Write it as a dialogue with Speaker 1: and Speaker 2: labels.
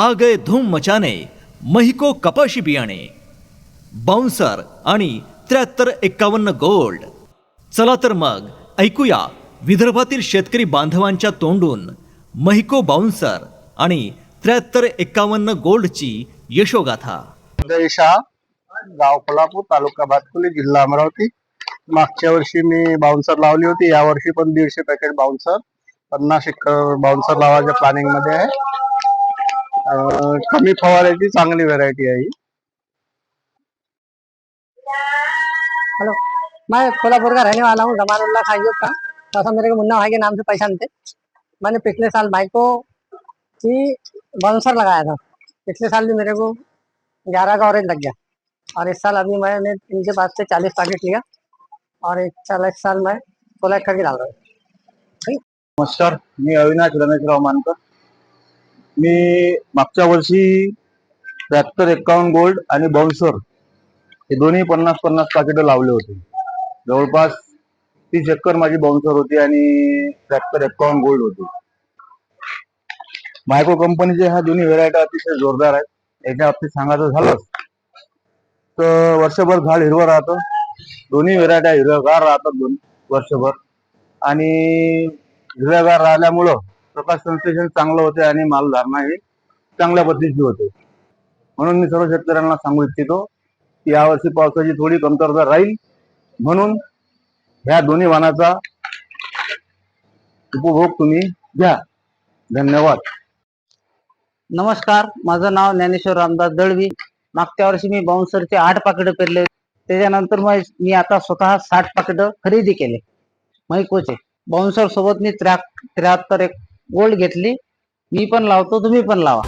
Speaker 1: आ गए धूम मचाने महिको कपाशी बियाणे, बाउन्सर आणि 7351 गोल्ड. चला तर मग ऐकूया विदर्भातील शेतकरी बांधवांच्या तोंडून महिको बाउन्सर आणि 7351 गोल्डची यशोगाथा.
Speaker 2: शाह, गाव कोल्हापूर, तालुका भातकुली, जिल्हा अमरावती. मागच्या वर्षी मी बाउन्सर लावली होती. या वर्षी पण 150 पॅकेट बाउन्सर, 50 एकर बाउन्सर लावायच्या प्लॅनिंग मध्ये आहे. कमी फवाऱ्याची चांगली व्हरायटी आहे.
Speaker 3: हेलो, मैं कोल्हापुर का रहने वाला हूँ, जमानुल्लाह खाइयो का. तो मेरे को मुन्ना भाई के नाम से पहचानते. मैंने पिछले साल भाई को की बाउंसर लगाया था. पिछले साल भी मेरे को 11 का ऑरेंज लग गया, और इस साल अभी मैंने इनके पास से 40 पैकेट लिया, और इस साल मैं 16 करके डाल रहा हूँ.
Speaker 2: नमस्कार, मी अविनाश रमेशराव मानकर. मी मागच्या वर्षी 7351 गोल्ड आणि बाउन्सर हे दोन्ही 50-50 पाकिटं लावले होते. जवळपास 30 एकर माझी बाउन्सर होती आणि 7351 गोल्ड होती. मायक्रो कंपनीचे ह्या दोन्ही व्हेरायटी अतिशय जोरदार आहेत. याच्या बाबतीत सांगायचं झालं तर वर्षभर झाड हिरवं राहतं. दोन्ही व्हेरायट्या हिरव्यागार राहतात वर्षभर, आणि हिरव्यागार राहिल्यामुळं प्रकाश संश्लेषण चांगलं होते आणि मालधारणा ही चांगल्या पद्धतीची होते. म्हणून मी सर्व शेतकऱ्यांना सांगू इच्छितो की यावर्षी पावसाची थोडी कमतरता राहील, म्हणून ह्या दोन्ही वाणाचा उपभोग तुम्ही घ्या. धन्यवाद.
Speaker 3: नमस्कार, माझं नाव ज्ञानेश्वर रामदास दळवी. मागच्या वर्षी मी बाउन्सरचे 8 पाकिटं पेरले. त्याच्यानंतर मी आता स्वतः 60 पाकिटं खरेदी केले महिकोचे. बाउन्सर सोबत मी 73 गोल्ड घेतली. मी पण लावतो, तुम्ही पण लावा.